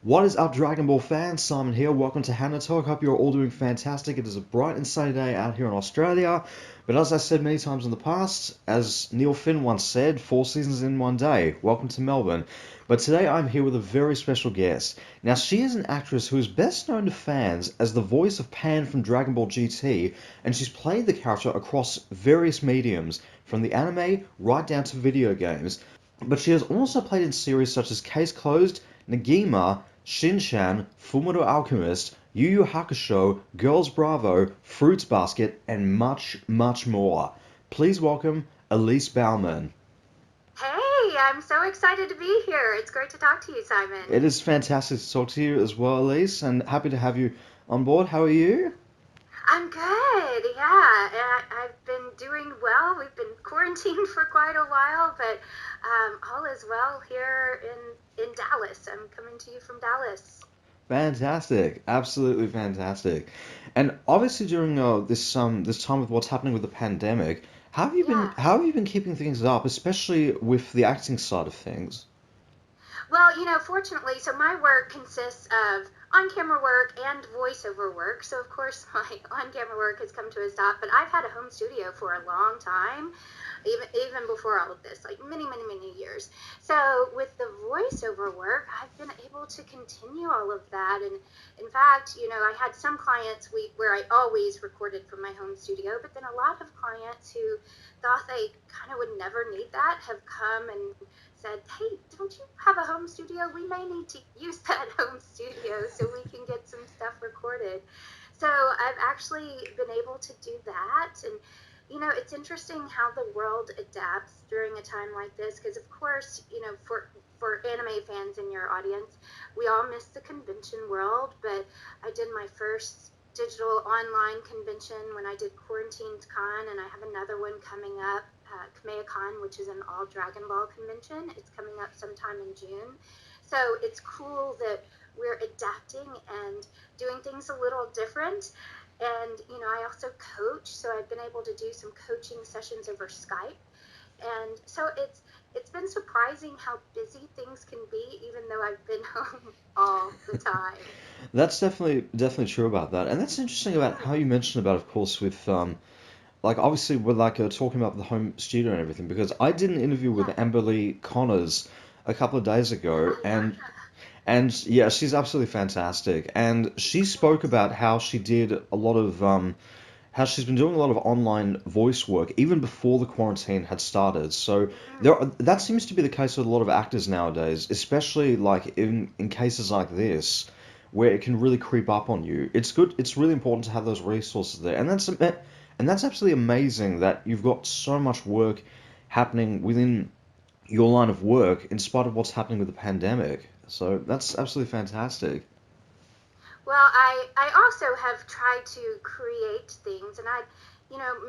What is up, Dragon Ball fans? Simon here. Welcome to HannaTalk. Hope you're all doing fantastic. It is a bright and sunny day out here in Australia. But as I said many times in the past, as Neil Finn once said, 4 seasons in one day. Welcome to Melbourne. But today I'm here with a very special guest. Now, she is an actress who is best known to fans as the voice of Pan from Dragon Ball GT, and she's played the character across various mediums, from the anime right down to video games. But she has also played in series such as Case Closed, Negima, Shin-Chan, Fullmetal Alchemist, Yu Hakusho, Girls Bravo, Fruits Basket, and much, much more. Please welcome Elise Baughman. Hey, I'm so excited to be here. It's great to talk to you, Simon. It is fantastic to talk to you as well, Elise, and happy to have you on board. How are you? I'm good. Yeah, I've been doing well. We've been quarantined for quite a while, but all is well here in Dallas. I'm coming to you from Dallas. Fantastic, absolutely fantastic. And obviously during this time with what's happening with the pandemic, Yeah. how have you been keeping things up, especially with the acting side of things? Well, fortunately, so my work consists of on-camera work and voiceover work. So of course, my on-camera work has come to a stop, but I've had a home studio for a long time, even before all of this, like many, many, many years. So with the voiceover work, I've been able to continue all of that. And in fact, I had some clients where I always recorded from my home studio, but then a lot of clients who thought they kind of would never need that have come and said, "Hey, don't you have a home studio? We may need to use that home studio so we can get some stuff recorded." So I've actually been able to do that. And, it's interesting how the world adapts during a time like this, because, of course, for anime fans in your audience, we all miss the convention world, but I did my first digital online convention when I did Quarantined Con, and I have another one coming up, KamehaCon, which is an all Dragon Ball convention. It's coming up sometime in June. So it's cool that we're adapting and doing things a little different. And, I also coach, so I've been able to do some coaching sessions over Skype. And so it's been surprising how busy things can be, even though I've been home all the time. That's definitely true about that, and that's interesting about Yeah, how you mentioned about, of course, with like obviously we're like talking about the home studio and everything because I did an interview with yeah, Amber Lee Connors a couple of days ago, yeah, yeah. and yeah, she's absolutely fantastic, and she spoke Thanks. about how she did a lot of how she's been doing a lot of online voice work even before the quarantine had started. So that seems to be the case with a lot of actors nowadays, especially like in cases like this where it can really creep up on you. It's good. It's really important to have those resources there, and that's absolutely amazing that you've got so much work happening within your line of work in spite of what's happening with the pandemic. So that's absolutely fantastic. Well, I also have tried to create things, and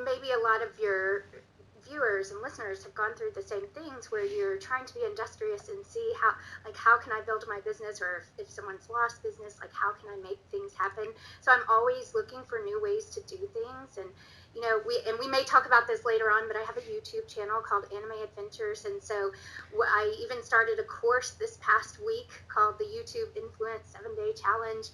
maybe a lot of your viewers and listeners have gone through the same things where you're trying to be industrious and see how can I build my business, or if someone's lost business, like, how can I make things happen? So I'm always looking for new ways to do things. And, we may talk about this later on, but I have a YouTube channel called Anime Adventures. And so I even started a course this past week called the YouTube Influence 7-Day Challenge,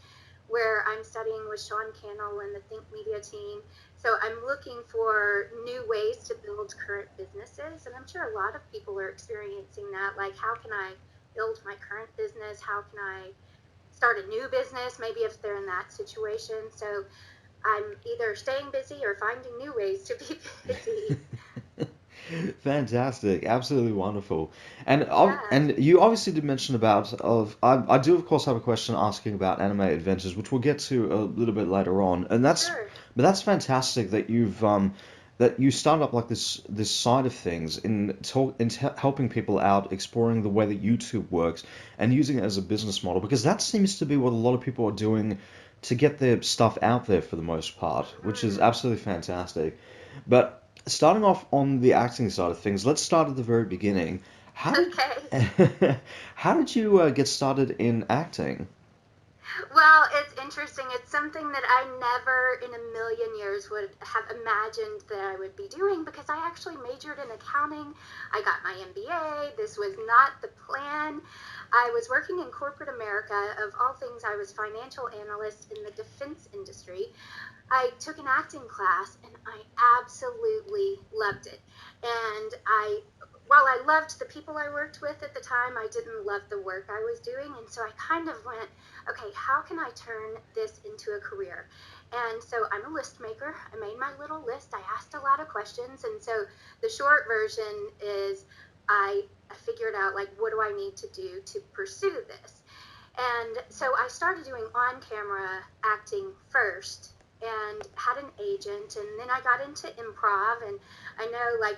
where I'm studying with Sean Cannell and the Think Media team. So I'm looking for new ways to build current businesses. And I'm sure a lot of people are experiencing that. Like, how can I build my current business? How can I start a new business, maybe if they're in that situation? So I'm either staying busy or finding new ways to be busy. Fantastic, absolutely wonderful. And Yeah, and you obviously did mention about of I do of course have a question asking about anime adventures, which we'll get to a little bit later on. And that's sure. but that's fantastic that you started up like this side of things in helping people out, exploring the way that YouTube works and using it as a business model because that seems to be what a lot of people are doing to get their stuff out there for the most part, which is Hmm. absolutely fantastic. But starting off on the acting side of things, let's start at the very beginning. How Okay. did how did you get started in acting? Well, it's interesting. It's something that I never in a million years would have imagined that I would be doing because I actually majored in accounting. I got my MBA. This was not the plan. I was working in corporate America. Of all things, I was financial analyst in the defense industry. I took an acting class and I absolutely loved it. And while I loved the people I worked with at the time, I didn't love the work I was doing. And so I kind of went, okay, how can I turn this into a career? And so I'm a list maker. I made my little list. I asked a lot of questions. And so the short version is I figured out, like, what do I need to do to pursue this? And so I started doing on camera acting first and had an agent. And then I got into improv. And I know, like,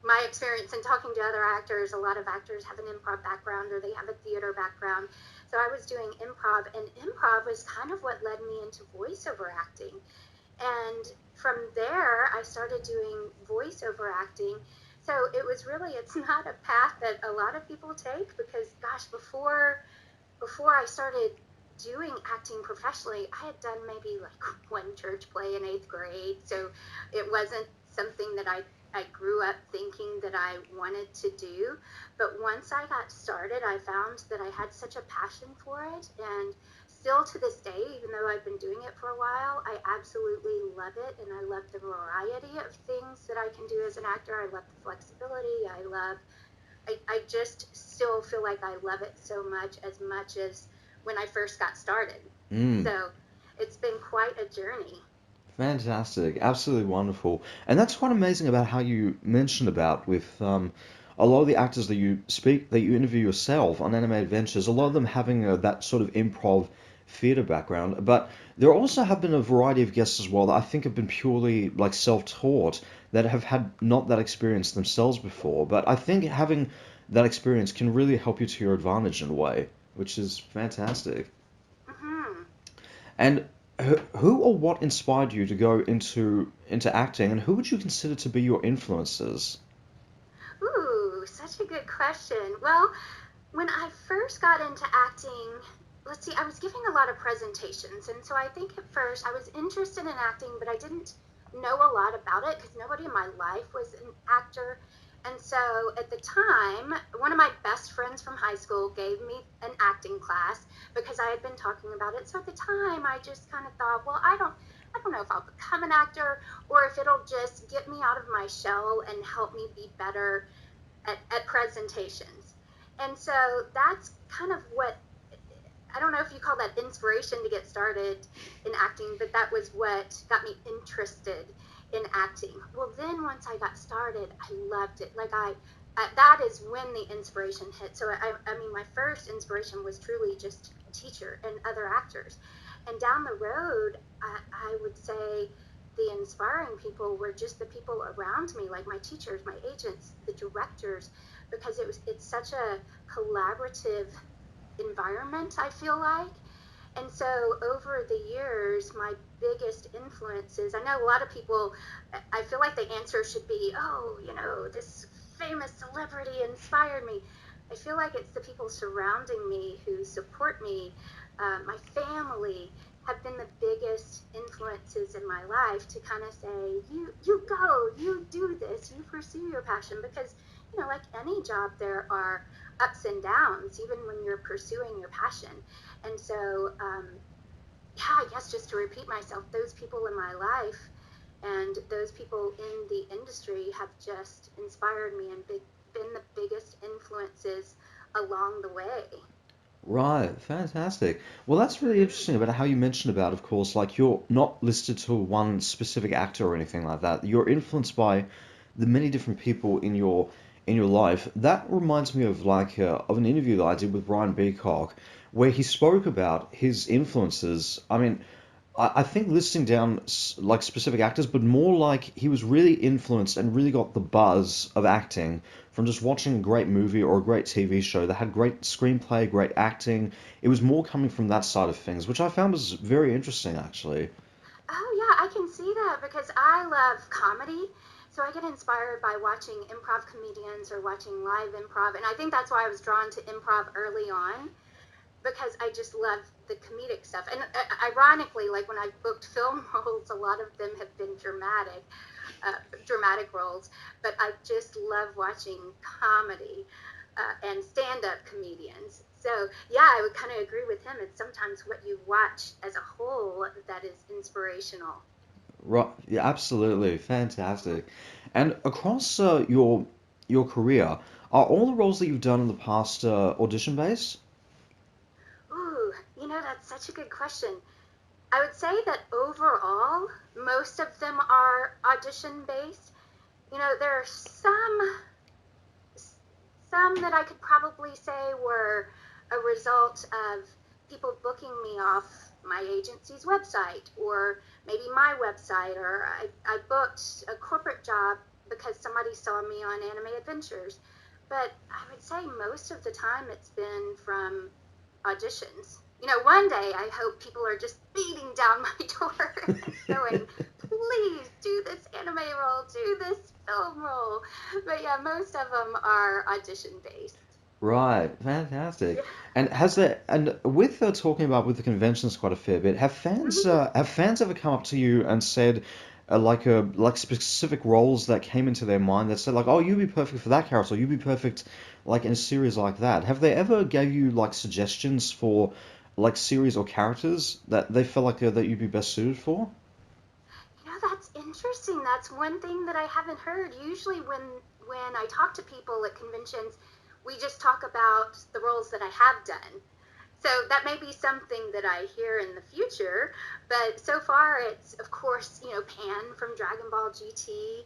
my experience in talking to other actors, a lot of actors have an improv background or they have a theater background. So I was doing improv, and improv was kind of what led me into voiceover acting. And from there, I started doing voiceover acting. So it was really, it's not a path that a lot of people take because, gosh, before I started doing acting professionally, I had done maybe like one church play in 8th grade. So it wasn't something that I grew up thinking that I wanted to do. But once I got started, I found that I had such a passion for it. And still to this day, even though I've been doing it for a while, I absolutely love it. And I love the variety of things that I can do as an actor. I love the flexibility. I just still feel like I love it so much as when I first got started. Mm. So it's been quite a journey. Fantastic, absolutely wonderful, and that's quite amazing about how you mentioned about with a lot of the actors that you interview yourself on Animated Ventures, a lot of them having that sort of improv theater background, but there also have been a variety of guests as well that I think have been purely like self-taught that have had not that experience themselves before, but I think having that experience can really help you to your advantage in a way, which is fantastic. Hmm. And who or what inspired you to go into acting, and who would you consider to be your influences? Ooh, such a good question. Well, when I first got into acting, let's see, I was giving a lot of presentations. And so I think at first I was interested in acting, but I didn't know a lot about it because nobody in my life was an actor. And so at the time, one of my best friends from high school gave me an acting class because I had been talking about it. So at the time, I just kind of thought, well, I don't know if I'll become an actor or if it'll just get me out of my shell and help me be better at presentations. And so that's kind of what, I don't know if you call that inspiration to get started in acting, but that was what got me interested in acting. Well, then once I got started, I loved it. Like that is when the inspiration hit. So I mean, my first inspiration was truly just a teacher and other actors. And down the road, I would say the inspiring people were just the people around me, like my teachers, my agents, the directors, because it's such a collaborative environment, I feel like. And so over the years, my biggest influences, I know a lot of people, I feel like the answer should be, oh, this famous celebrity inspired me. I feel like it's the people surrounding me who support me. My family have been the biggest influences in my life to kind of say, you go, you do this, you pursue your passion. Because, like any job, there are ups and downs, even when you're pursuing your passion. And so, yeah, I guess just to repeat myself, those people in my life and those people in the industry have just inspired me and been the biggest influences along the way. Right, fantastic. Well, that's really interesting about how you mentioned about, of course, like you're not listed to one specific actor or anything like that. You're influenced by the many different people in your life. That reminds me of of an interview that I did with Brian Beacock, where he spoke about his influences. I mean, I think listing down like specific actors, but more like he was really influenced and really got the buzz of acting from just watching a great movie or a great TV show that had great screenplay, great acting. It was more coming from that side of things, which I found was very interesting, actually. Oh, yeah, I can see that because I love comedy. So I get inspired by watching improv comedians or watching live improv. And I think that's why I was drawn to improv early on. because I just love the comedic stuff. And ironically, like when I've booked film roles, a lot of them have been dramatic roles, but I just love watching comedy and stand-up comedians. So yeah, I would kind of agree with him. It's sometimes what you watch as a whole that is inspirational. Right, yeah, absolutely, fantastic. And across your career, are all the roles that you've done in the past audition based? Ooh, that's such a good question. I would say that overall, most of them are audition based. There are some that I could probably say were a result of people booking me off my agency's website or maybe my website, or I booked a corporate job because somebody saw me on Anime Adventures. But I would say most of the time it's been from auditions. One day I hope people are just beating down my door going, please do this anime role, do this film role. But yeah, most of them are audition based. Right, fantastic. Yeah. And has there, and with talking about with the conventions quite a fair bit, Mhm. have fans ever come up to you and said like specific roles that came into their mind that said like, oh, you'd be perfect for that character, or you'd be perfect like in a series like that. Have they ever gave you like suggestions for like series or characters that they felt like that you'd be best suited for? That's interesting. That's one thing that I haven't heard. Usually when I talk to people at conventions, we just talk about the roles that I have done. So that may be something that I hear in the future, but so far it's of course, Pan from Dragon Ball GT,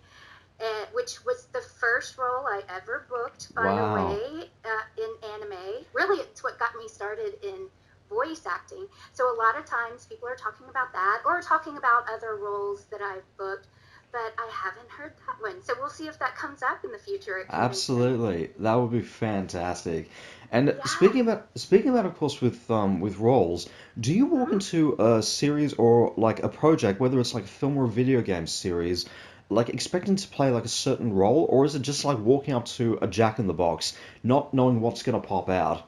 which was the first role I ever booked, by the Wow. way, in anime. Really, it's what got me started in voice acting. So a lot of times people are talking about that or talking about other roles that I've booked, but I haven't heard that one. So we'll see if that comes up in the future at convention. Absolutely, that would be fantastic. And Yes. speaking about, of course, with roles, do you walk Mhm. into a series or like a project, whether it's like a film or a video game series, like expecting to play like a certain role, or is it just like walking up to a Jack in the Box, not knowing what's gonna pop out?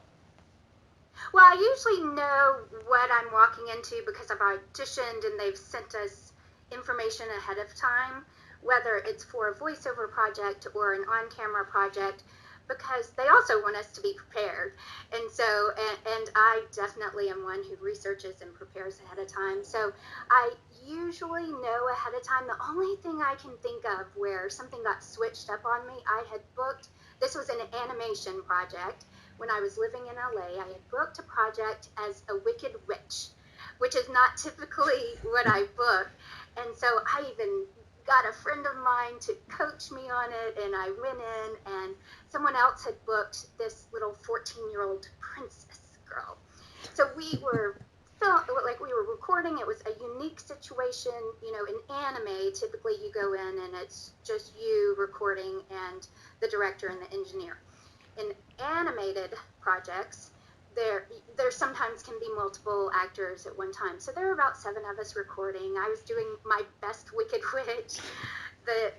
Well, I usually know what I'm walking into because I've auditioned and they've sent us information ahead of time, whether it's for a voiceover project or an on camera project, because they also want us to be prepared. And so, and I definitely am one who researches and prepares ahead of time. So I usually know ahead of time. The only thing I can think of where something got switched up on me, I had booked, this was an animation project when I was living in LA. I had booked a project as a wicked witch, which is not typically what I book. And so I even got a friend of mine to coach me on it, and I went in, and someone else had booked this little 14-year-old princess girl. So like we were recording. It was a unique situation. In anime, typically you go in and it's just you recording and the director and the engineer. In animated projects, there sometimes can be multiple actors at one time. So there were about 7 of us recording. I was doing my best Wicked Witch.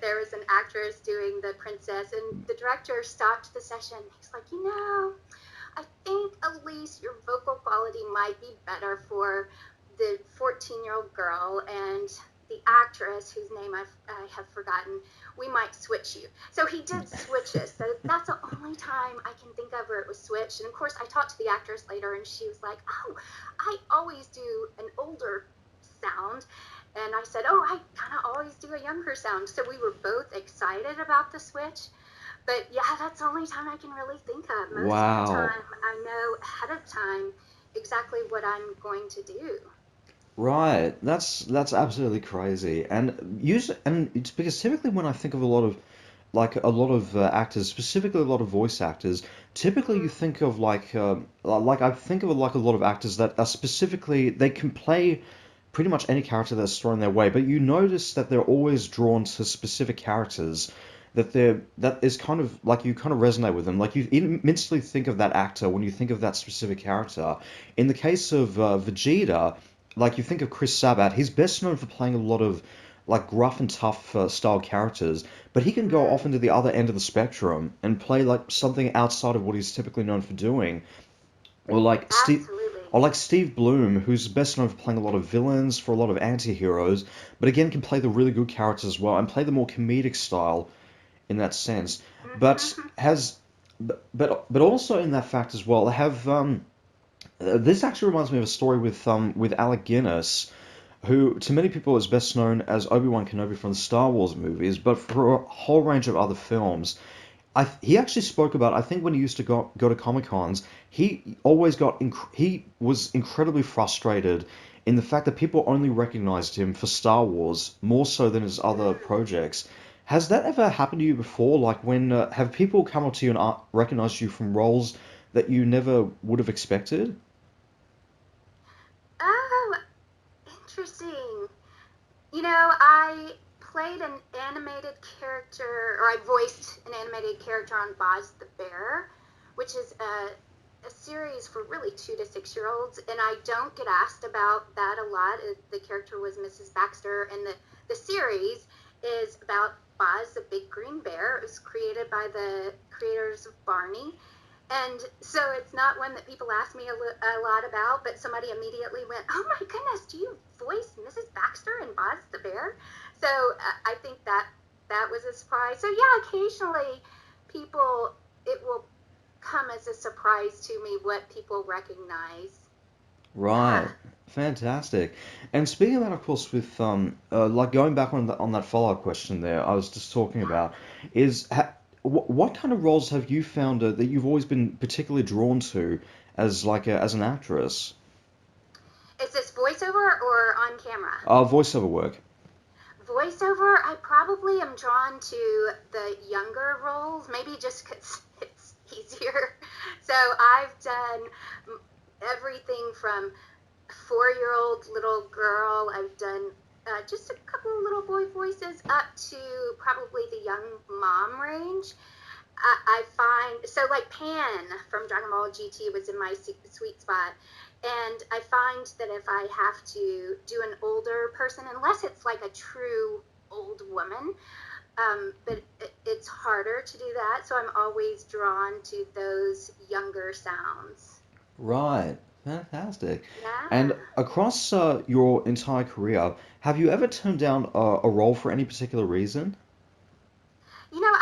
There was an actress doing the princess, and the director stopped the session. He's like, I think Elise, your vocal quality might be better for the 14-year-old girl, and the actress whose name I have forgotten, we might switch you. So he did switch us. So that's the only time I can think of where it was switched. And of course, I talked to the actress later, and she was like, "Oh, I always do an older sound." And I said, "Oh, I kind of always do a younger sound." So we were both excited about the switch. But yeah, that's the only time I can really think of. Most of the Wow. time, I know ahead of time exactly what I'm going to do. Right, that's absolutely crazy, and it's because typically when I think of a lot of actors, specifically a lot of voice actors, typically you Mm-hmm. think of like I think of like a lot of actors that are specifically they can play pretty much any character that's thrown their way, but you notice that they're always drawn to specific characters that is kind of like you kind of resonate with them, like you instantly think of that actor when you think of that specific character. In the case of Vegeta, like you think of Chris Sabat, he's best known for playing a lot of like gruff and tough style characters, but he can go off into the other end of the spectrum and play like something outside of what he's typically known for doing. Or like Absolutely. Steve Bloom, who's best known for playing a lot of villains for a lot of anti-heroes, but again can play the really good characters as well and play the more comedic style in that sense. But Hmm. has but also in that fact as well, have this actually reminds me of a story with Alec Guinness, who to many people is best known as Obi-Wan Kenobi from the Star Wars movies, but for a whole range of other films. He actually spoke about, I think when he used to go to Comic Cons, he always he was incredibly frustrated in the fact that people only recognized him for Star Wars more so than his other projects. Has that ever happened to you before? Like when have people come up to you and recognize you from roles that you never would have expected? Oh, interesting. I played an animated character, or I voiced an animated character on Boz the Bear, which is a series for really 2 to 6 year olds, and I don't get asked about that a lot. The character was Mrs. Baxter, and the series is about Boz, the big green bear. It was created by the creators of Barney. And so it's not one that people ask me a lot about, but somebody immediately went, "Oh my goodness, do you voice Mrs. Baxter and Boz the Bear?" So I think that was a surprise. So yeah, occasionally people, it will come as a surprise to me what people recognize. Yeah. Right. Fantastic. And speaking of that, of course, with like going back on that follow-up question there, I was just talking about is what kind of roles have you found that you've always been particularly drawn to as as an actress? Is this voiceover or on camera? Voiceover work. Voiceover, I probably am drawn to the younger roles, maybe just because it's easier. So I've done everything from 4-year-old little girl, I've done just a couple of little boy voices, up to probably the young mom range. I find, so like Pan from Dragon Ball GT was in my sweet spot, and I find that if I have to do an older person, unless it's like a true old woman, but it's harder to do that, so I'm always drawn to those younger sounds. Right. Fantastic. Yeah. And across your entire career, have you ever turned down a role for any particular reason?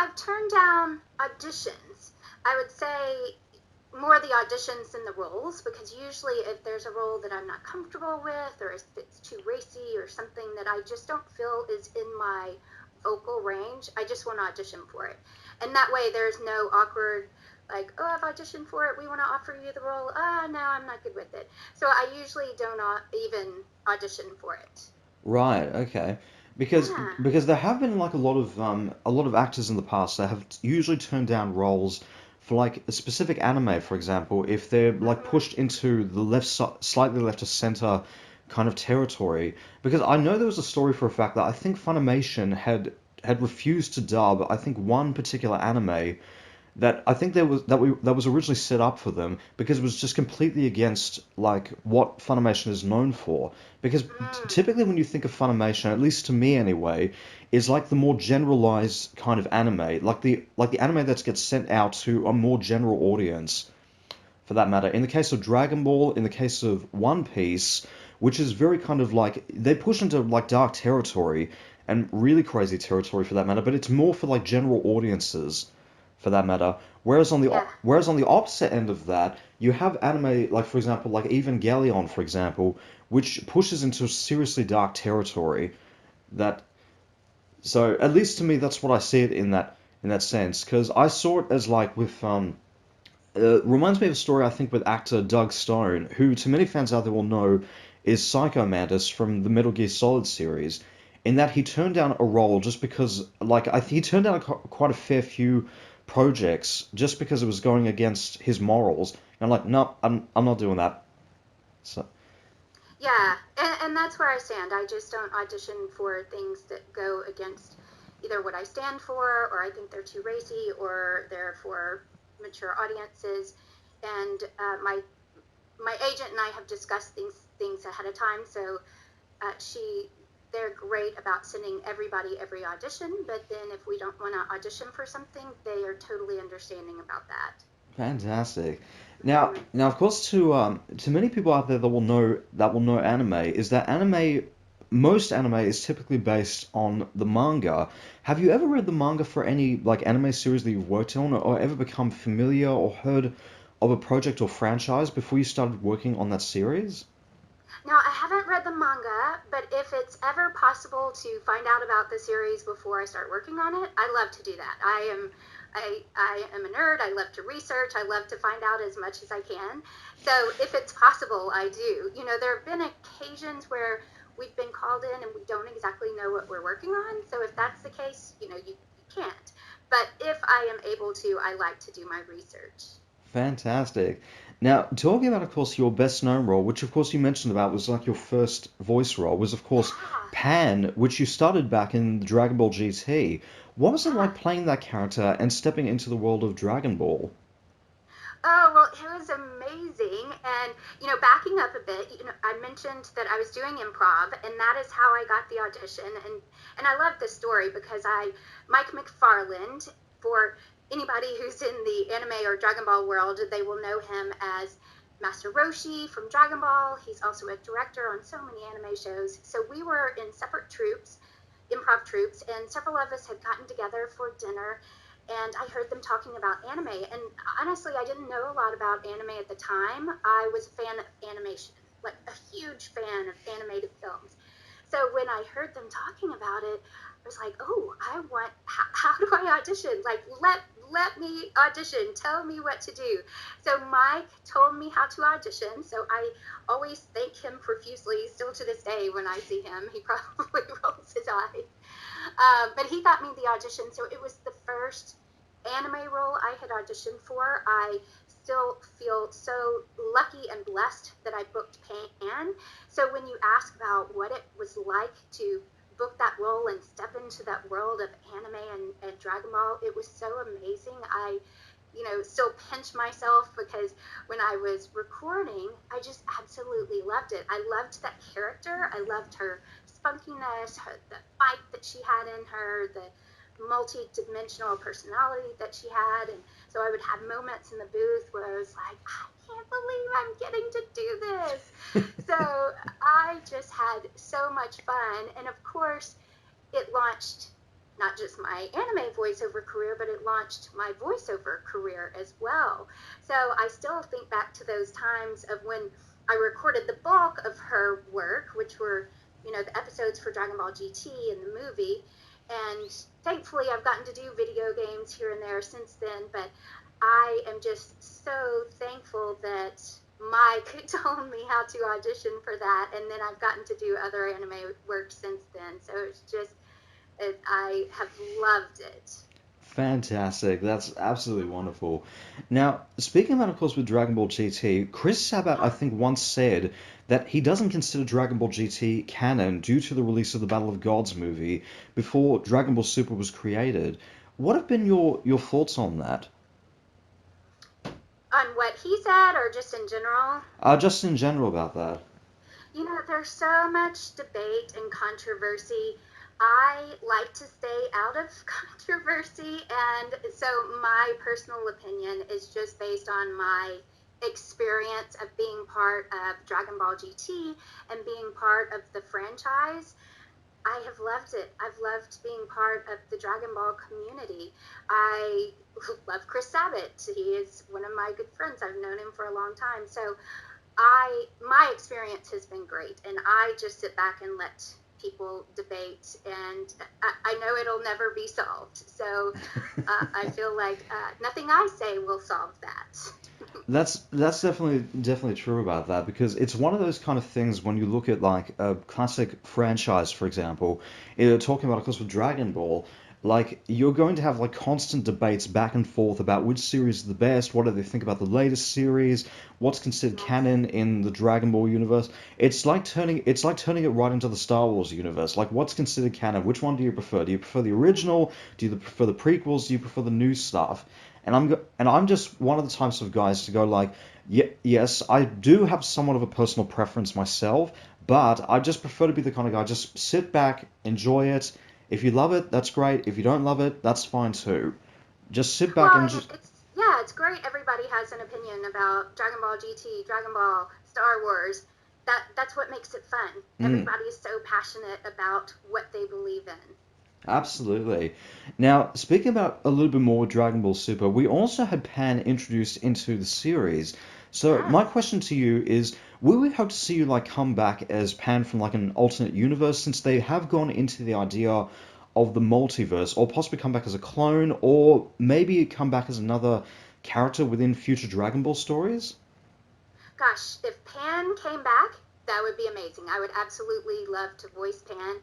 I've turned down auditions. I would say more the auditions than the roles, because usually if there's a role that I'm not comfortable with, or if it's too racy or something that I just don't feel is in my vocal range, I just want to audition for it. And that way there's no awkward, like, "Oh, I've auditioned for it, we want to offer you the role. No, I'm not good with it." So I usually don't even audition for it. Right, okay. Because Yeah. there have been like a lot of actors in the past that have usually turned down roles for like a specific anime, for example, if they're like Hmm. pushed into the slightly left of center kind of territory. Because I know there was a story for a fact that I think Funimation had refused to dub I think one particular anime that I think that was originally set up for them because it was just completely against like what Funimation is known for. Because Mm. typically when you think of Funimation, at least to me anyway, is like the more generalized kind of anime, like the anime that gets sent out to a more general audience for that matter. In the case of Dragon Ball, in the case of One Piece, which is very kind of like they push into like dark territory and really crazy territory for that matter, but it's more for like general audiences for that matter. Yeah. Whereas on the opposite end of that, you have anime like for example like Evangelion for example, which pushes into seriously dark territory. That so at least to me that's what I see it in that sense because I saw it as like with reminds me of a story I think with actor Doug Stone, who to many fans out there will know is Psycho Mantis from the Metal Gear Solid series. In that he turned down a role just because, he turned down quite a fair few projects just because it was going against his morals. And I'm like, no, I'm not doing that. So Yeah, and that's where I stand. I just don't audition for things that go against either what I stand for, or I think they're too racy, or they're for mature audiences. And my agent and I have discussed things ahead of time. So they're great about sending everybody every audition. But then if we don't want to audition for something, they are totally understanding about that. Fantastic. Now, of course, to many people out there that will know anime, is that most anime is typically based on the manga. Have you ever read the manga for any like anime series that you've worked on, or ever become familiar or heard of a project or franchise before you started working on that series? Now, I haven't read the manga, but if it's ever possible to find out about the series before I start working on it, I love to do that. I am a nerd. I love to research. I love to find out as much as I can. So if it's possible, I do. There have been occasions where we've been called in and we don't exactly know what we're working on. So if that's the case, you can't. But if I am able to, I like to do my research. Fantastic. Now, talking about, of course, your best known role, which of course you mentioned about was like your first voice role, was of course Yeah, Pan, which you started back in Dragon Ball GT. What was it yeah. like playing that character and stepping into the world of Dragon Ball? Oh, well, it was amazing. And, backing up a bit, I mentioned that I was doing improv, and that is how I got the audition. And I love this story because Mike McFarland, for anybody who's in the anime or Dragon Ball world, they will know him as Master Roshi from Dragon Ball. He's also a director on so many anime shows. So we were in separate troops, improv troops, and several of us had gotten together for dinner, and I heard them talking about anime. And honestly, I didn't know a lot about anime at the time. I was a fan of animation, like a huge fan of animated films. So when I heard them talking about it, I was like, oh, how do I audition? Like, let me audition. Tell me what to do. So Mike told me how to audition. So I always thank him profusely, still to this day when I see him. He probably rolls his eyes. But he got me the audition. So it was the first anime role I had auditioned for. I still feel so lucky and blessed that I booked Pan. So when you ask about what it was like to book that role and step into that world of anime and Dragon Ball, it was so amazing. I still pinch myself because when I was recording, I just absolutely loved it. I loved that character. I loved her spunkiness, the fight that she had in her, the multi-dimensional personality that she had. And so I would have moments in the booth where I was like, I can't believe I'm getting to do this. So I just had so much fun. And of course, it launched not just my anime voiceover career, but it launched my voiceover career as well. So I still think back to those times of when I recorded the bulk of her work, which were, the episodes for Dragon Ball GT and the movie. And thankfully, I've gotten to do video games here and there since then. But I am just so thankful that Mike told me how to audition for that. And then I've gotten to do other anime work since then. So it's just I have loved it. Fantastic. That's absolutely wonderful. Now, speaking about, of course, with Dragon Ball GT, Chris Sabat, I think, once said that he doesn't consider Dragon Ball GT canon due to the release of the Battle of Gods movie before Dragon Ball Super was created. What have been your thoughts on that? On what he said, or just in general? Just in general about that. There's so much debate and controversy. I like to stay out of controversy, and so my personal opinion is just based on my experience of being part of Dragon Ball GT and being part of the franchise. I have loved it. I've loved being part of the Dragon Ball community. I love Chris Sabat. He is one of my good friends. I've known him for a long time. So my experience has been great, and I just sit back and let people debate, and I know it'll never be solved. So I feel like nothing I say will solve that. That's definitely true about that because it's one of those kind of things when you look at like a classic franchise, for example, talking about of course with Dragon Ball, like you're going to have like constant debates back and forth about which series is the best, what do they think about the latest series, what's considered Yes. canon in the Dragon Ball universe. It's like turning it right into the Star Wars universe. Like what's considered canon? Which one do you prefer? Do you prefer the original? Do you prefer the prequels? Do you prefer the new stuff? And I'm just one of the types of guys to go like, yeah, yes, I do have somewhat of a personal preference myself, but I just prefer to be the kind of guy just sit back, enjoy it. If you love it, that's great. If you don't love it, that's fine too. Just sit back Well, and and just it's yeah, it's great. Everybody has an opinion about Dragon Ball GT, Dragon Ball, Star Wars, that's what makes it fun. Everybody is so passionate about what they believe in. Absolutely. Now, speaking about a little bit more Dragon Ball Super, we also had Pan introduced into the series. So my Yes. question to you is, will we hope to see you like come back as Pan from like an alternate universe, since they have gone into the idea of the multiverse, or possibly come back as a clone, or maybe come back as another character within future Dragon Ball stories? Gosh, if Pan came back, that would be amazing. I would absolutely love to voice Pan.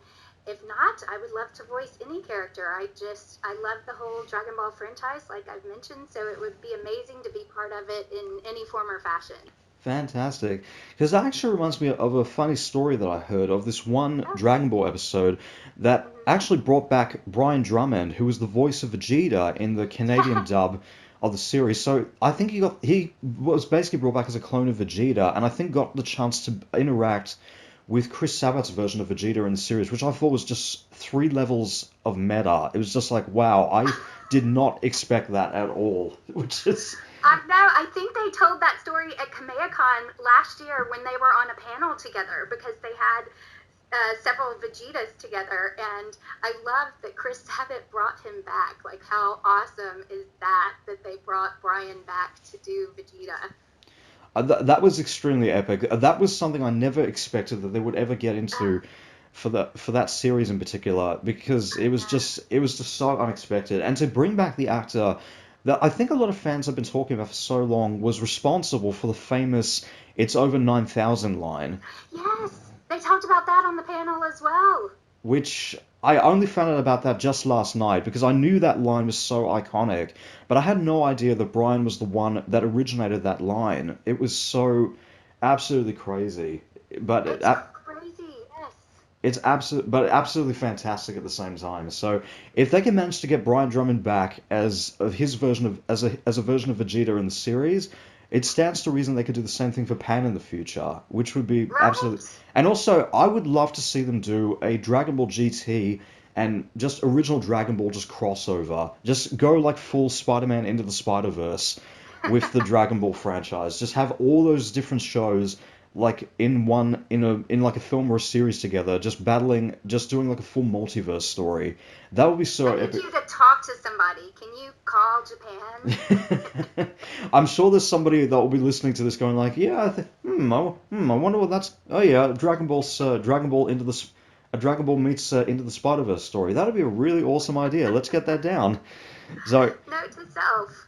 If not, I would love to voice any character. I love the whole Dragon Ball franchise, like I've mentioned, so it would be amazing to be part of it in any form or fashion. Fantastic. Because that actually reminds me of a funny story that I heard of this one Yes. Dragon Ball episode that actually brought back Brian Drummond, who was the voice of Vegeta in the Canadian dub of the series. So I think he was basically brought back as a clone of Vegeta, and I think got the chance to interact with Chris Sabat's version of Vegeta in the series, which I thought was just 3 levels of meta. It was just like, wow, I did not expect that at all. Which is No, I think they told that story at KamehaCon last year when they were on a panel together because they had several Vegetas together, and I love that Chris Sabat brought him back. Like, how awesome is that they brought Brian back to do Vegeta? that was extremely epic. That was something I never expected that they would ever get Uh, into for that series in particular, because it was just so unexpected. And to bring back the actor that I think a lot of fans have been talking about for so long was responsible for the famous "It's over 9,000" line, yes, they talked about that on the panel as well. which I only found out about that just last night because I knew that line was so iconic, but I had no idea that Brian was the one that originated that line. It was so absolutely crazy, but It's crazy, yes. absolutely fantastic at the same time. So if they can manage to get Brian Drummond back as of his version of as a version of Vegeta in the series, it stands to reason they could do the same thing for Pan in the future, which would be absolutely. Right? And also, I would love to see them do a Dragon Ball GT and just original Dragon Ball just crossover. Just go like full Spider-Man into the Spider-Verse with the Dragon Ball franchise. Just have all those different shows like in like a film or a series together, just battling, just doing like a full multiverse story. That would be so I need epic. you to talk to somebody. Can you call Japan? I'm sure there's somebody that will be listening to this going like, yeah, I wonder what that's. Oh yeah, Dragon Ball into the a Dragon Ball meets Into the Spider Verse story. That'd be a really awesome idea. Let's get that down. So Note to self.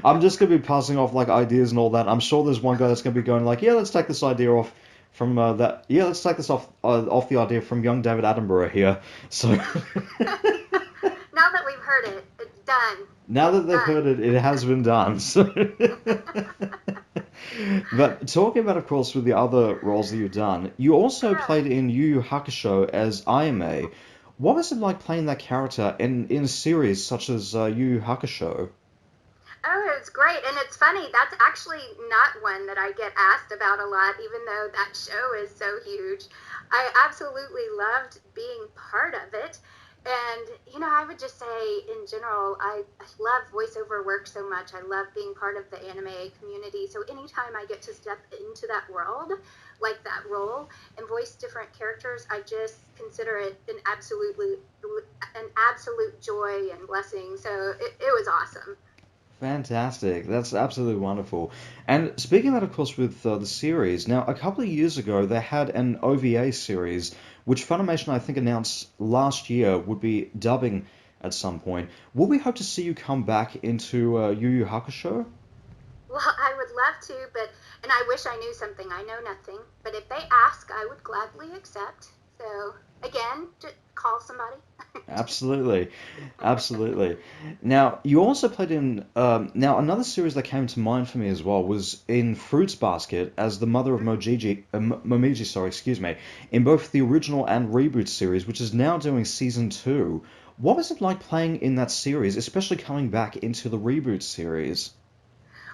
I'm just gonna be passing off like ideas and all that. I'm sure there's one guy that's gonna be going like, yeah, let's take this idea off from that. Yeah, let's take this off the idea from young David Attenborough here. So Now that we've heard it, it's done. now that It's they've heard done. it, it has been done. So but talking about, of course, with the other roles that you've done, you also Yeah. played in Yu Hakusho as Ayame. What was it like playing that character in a series such as Yu Hakusho? Oh, it's great. And it's funny, that's actually not one that I get asked about a lot, even though that show is so huge. I absolutely loved being part of it. And, I would just say in general, I love voiceover work so much. I love being part of the anime community. So anytime I get to step into that world, like that role, and voice different characters, I just consider it an absolute joy and blessing. So it was awesome. Fantastic. That's absolutely wonderful. And speaking of that, of course, with the series, now a couple of years ago they had an OVA series, which Funimation I think announced last year would be dubbing at some point. Will we hope to see you come back into Yu Yu Hakusho? Well, I would love to, and I wish I knew something. I know nothing. But if they ask, I would gladly accept. So, again, just call somebody. Absolutely, absolutely. Now, you also played in. Now, another series that came to mind for me as well was in Fruits Basket as the mother of Momiji, sorry, excuse me, in both the original and reboot series, which is now doing season 2. What was it like playing in that series, especially coming back into the reboot series?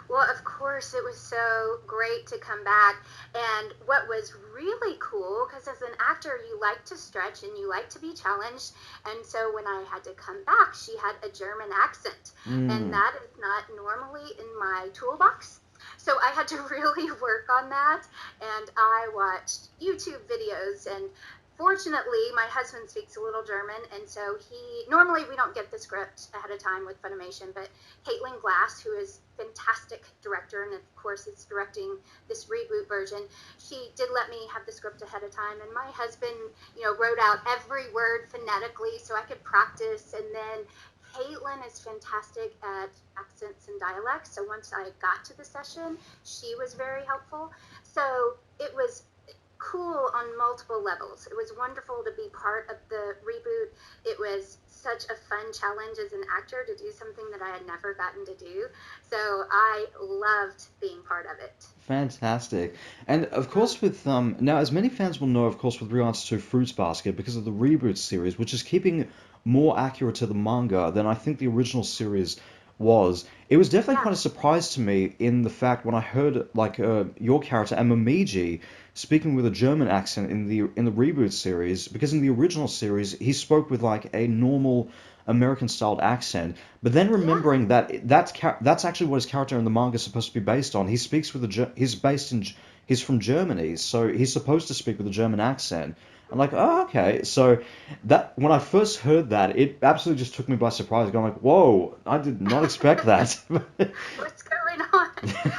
Well, of course, course, it was so great to come back. And what was really cool, because as an actor, you like to stretch and you like to be challenged. And so when I had to come back, she had a German accent. And that is not normally in my toolbox. So I had to really work on that. And I watched YouTube videos, and fortunately, my husband speaks a little German, and so normally we don't get the script ahead of time with Funimation, but Caitlin Glass, who is a fantastic director, and of course is directing this reboot version, she did let me have the script ahead of time, and my husband, wrote out every word phonetically so I could practice, and then Caitlin is fantastic at accents and dialects, so once I got to the session, she was very helpful. So it was cool on multiple levels. It was wonderful to be part of the reboot. It was such a fun challenge as an actor to do something that I had never gotten to do. So I loved being part of it. Fantastic. And of course with now as many fans will know, of course, with regards to Fruits Basket, because of the reboot series, which is keeping more accurate to the manga than I think the original series was. It was definitely quite a surprise to me in the fact when I heard like your character Amamiji speaking with a German accent in the reboot series, because in the original series he spoke with like a normal American styled accent, but then remembering that that's actually what his character in the manga is supposed to be based on. He speaks with he's from Germany, so he's supposed to speak with a German accent. I'm like, oh, okay. So that when I first heard that, it absolutely just took me by surprise. Going like, whoa, I did not expect that. What's going on?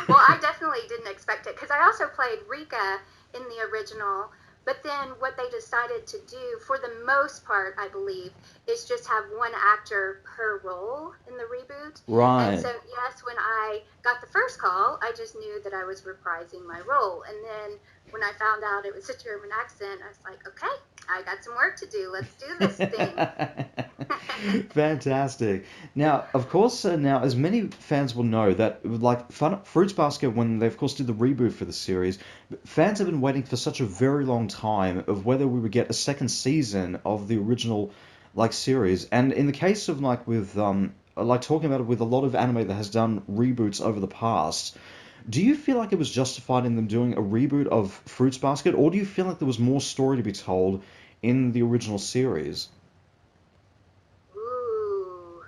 Well, I definitely didn't expect it because I also played Rika in the original. But then what they decided to do, for the most part, I believe, is just have one actor per role in the reboot. Right. And so, yes, when I got the first call, I just knew that I was reprising my role. And then when I found out it was a German accent, I was like, okay, I got some work to do. Let's do this thing. Fantastic. Now, of course, now as many fans will know that like Fruits Basket, when they of course did the reboot for the series, fans have been waiting for such a very long time of whether we would get a second season of the original like series. And in the case of like with like talking about it with a lot of anime that has done reboots over the past, do you feel like it was justified in them doing a reboot of Fruits Basket, or do you feel like there was more story to be told in the original series? Ooh,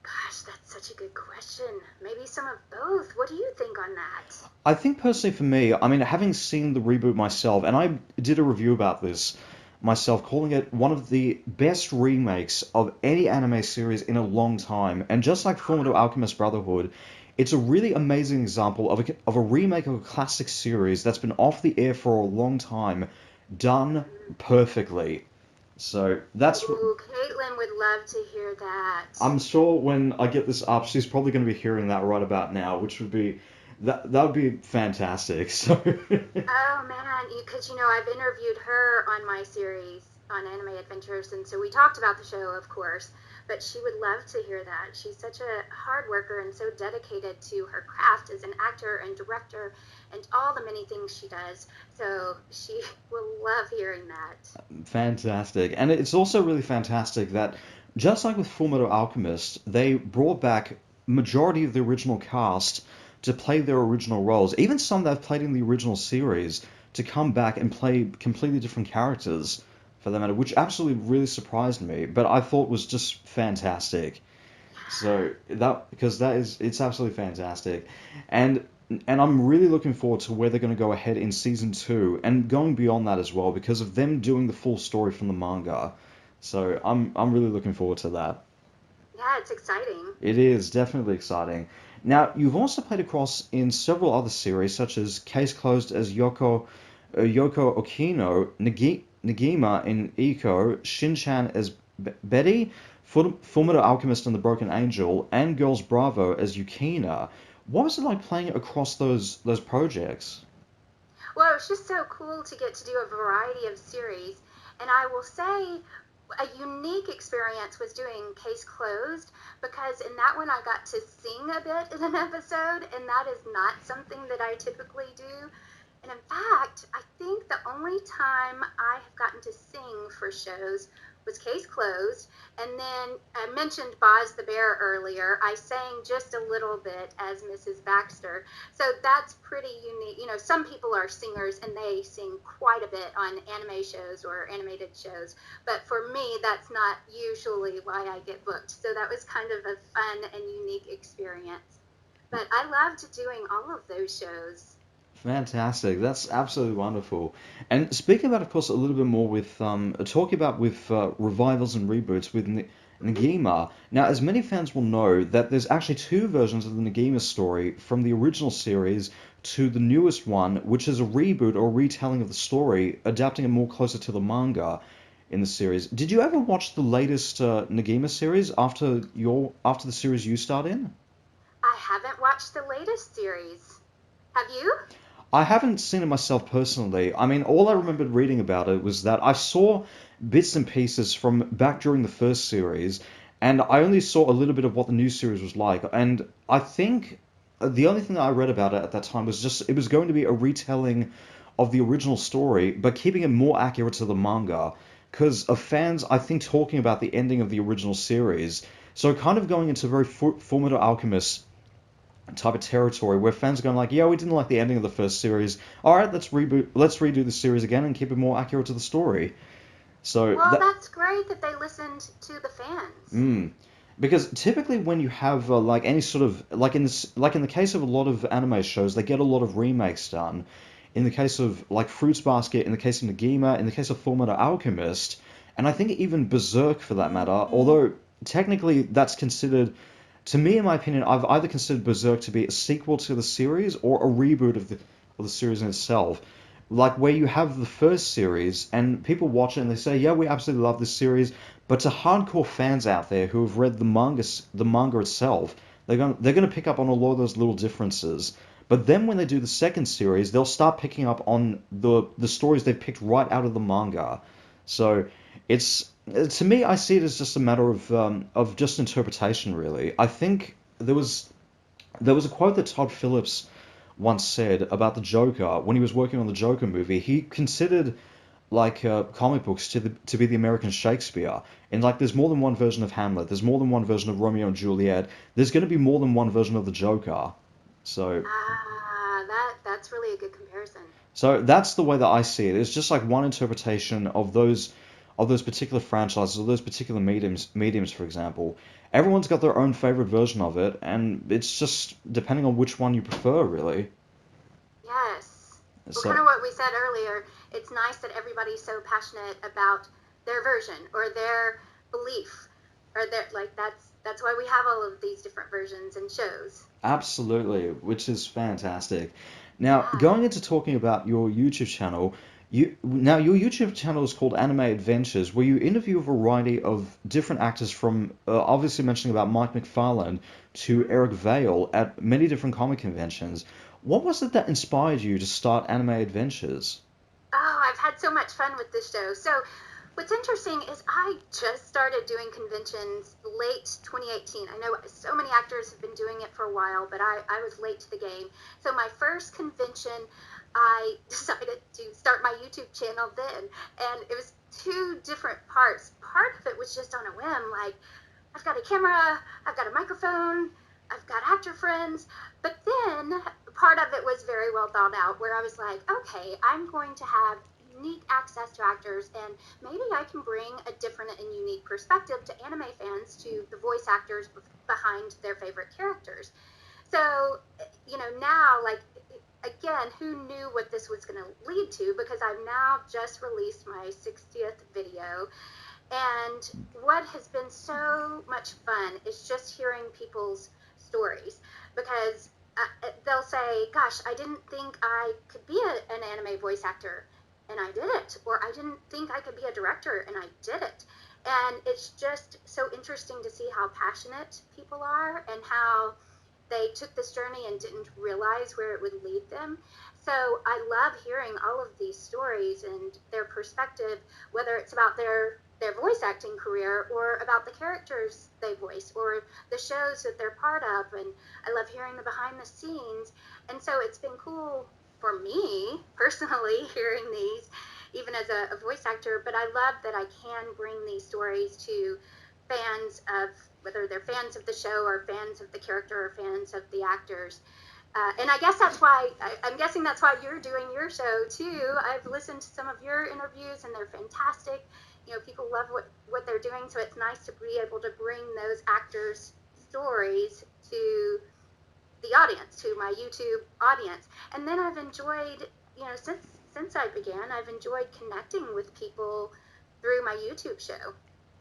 gosh, that's such a good question. Maybe some of both. What do you think on that? I think personally for me, I mean, having seen the reboot myself, and I did a review about this myself, calling it one of the best remakes of any anime series in a long time. And just like Fullmetal Alchemist Brotherhood, it's a really amazing example of a remake of a classic series that's been off the air for a long time, done perfectly. So that's. Ooh, Caitlin would love to hear that. I'm sure when I get this up, she's probably going to be hearing that right about now, which would be that would be fantastic. So. Oh man, because I've interviewed her on my series on Anime Adventures, and so we talked about the show, of course. But she would love to hear that. She's such a hard worker and so dedicated to her craft as an actor and director and all the many things she does. So she will love hearing that. Fantastic. And it's also really fantastic that just like with Fullmetal Alchemist, they brought back majority of the original cast to play their original roles. Even some that have played in the original series to come back and play completely different characters for that matter, which absolutely really surprised me, but I thought was just fantastic. So it's absolutely fantastic. And I'm really looking forward to where they're going to go ahead in season 2 and going beyond that as well because of them doing the full story from the manga. So I'm really looking forward to that. Yeah, it's exciting. It is definitely exciting. Now, you've also played across in several other series such as Case Closed as Yoko Okino, Negima in Eco, Shin-chan as Betty, Fullmetal Alchemist and the Broken Angel, and Girls Bravo as Yukina. What was it like playing across those projects? Well, it was just so cool to get to do a variety of series. And I will say a unique experience was doing Case Closed because in that one I got to sing a bit in an episode, and that is not something that I typically do. And in fact, I think the only time I have gotten to sing for shows was case closed. And then I mentioned Boz the Bear earlier. I sang just a little bit as Mrs. Baxter. So that's pretty unique. You know, some people are singers and they sing quite a bit on anime shows or animated shows. But for me, that's not usually why I get booked. So that was kind of a fun and unique experience. But I loved doing all of those shows. Fantastic. That's absolutely wonderful. And speaking about, of course, a little bit more with talking about with revivals and reboots with Negima. Now, as many fans will know, that there's actually two versions of the Negima story from the original series to the newest one, which is a reboot or retelling of the story, adapting it more closer to the manga in the series. Did you ever watch the latest Negima series after the series you starred in? I haven't watched the latest series. Have you? I haven't seen it myself personally. I mean, all I remembered reading about it was that I saw bits and pieces from back during the first series, and I only saw a little bit of what the new series was like. And I think the only thing that I read about it at that time was just it was going to be a retelling of the original story, but keeping it more accurate to the manga. Because of fans, I think, talking about the ending of the original series, so kind of going into very Fullmetal Alchemist type of territory where fans are going like, yeah, we didn't like the ending of the first series. All right, let's redo the series again and keep it more accurate to the story. So Well, that, that's great that they listened to the fans. mm, because typically when you have like any sort of like in the case of a lot of anime shows, they get a lot of remakes done. In the case of like Fruits Basket, in the case of Negima, in the case of Fullmetal Alchemist, and I think even Berserk for that matter, although technically that's considered to me, in my opinion, I've either considered Berserk to be a sequel to the series or a reboot of the series in itself. Like where you have the first series and people watch it and they say, "Yeah, we absolutely love this series," but to hardcore fans out there who have read the manga itself, they're gonna pick up on a lot of those little differences. But then when they do the second series, they'll start picking up on the stories they've picked right out of the manga. So it's to me, I see it as just a matter of just interpretation, really. I think there was a quote that Todd Phillips once said about the Joker when he was working on the Joker movie. He considered like comic books to be the American Shakespeare, and like there's more than one version of Hamlet, there's more than one version of Romeo and Juliet, there's going to be more than one version of the Joker. So Ah, that's really a good comparison. So that's the way that I see it. It's just like one interpretation of those particular franchises or those particular mediums, for example. Everyone's got their own favorite version of it, and it's just depending on which one you prefer, really. Yes. Well, kind So of what we said earlier, it's nice that everybody's so passionate about their version or their belief or their like that's why we have all of these different versions and shows. absolutely, which is fantastic. Now, Yeah. going into talking about your YouTube channel, your YouTube channel is called Anime Adventures, where you interview a variety of different actors from obviously mentioning about Mike McFarlane to Eric Vale at many different comic conventions. What was it that inspired you to start Anime Adventures? Oh, I've had so much fun with this show. So, what's interesting is I just started doing conventions late 2018. I know so many actors have been doing it for a while, but I was late to the game. So, my first convention, I decided to start my YouTube channel then. And it was two different parts. Part of it was just on a whim, like, I've got a camera, I've got a microphone, I've got actor friends. But then part of it was very well thought out, where I was like, okay, I'm going to have unique access to actors, and maybe I can bring a different and unique perspective to anime fans, to the voice actors behind their favorite characters. So, now, like, again, who knew what this was going to lead to? Because I've now just released my 60th video, and what has been so much fun is just hearing people's stories, because they'll say, "Gosh, I didn't think I could be an anime voice actor, and I did it," or "I didn't think I could be a director, and I did it." And it's just so interesting to see how passionate people are and how they took this journey and didn't realize where it would lead them. So I love hearing all of these stories and their perspective, whether it's about their voice acting career or about the characters they voice or the shows that they're part of. And I love hearing the behind the scenes. And so it's been cool for me personally hearing these, even as a voice actor, but I love that I can bring these stories to fans of, whether they're fans of the show or fans of the character or fans of the actors. And I guess that's why, I'm guessing that's why you're doing your show too. I've listened to some of your interviews and they're fantastic. People love what they're doing, so it's nice to be able to bring those actors' stories to the audience, to my YouTube audience. And then I've enjoyed, since I began, I've enjoyed connecting with people through my YouTube show.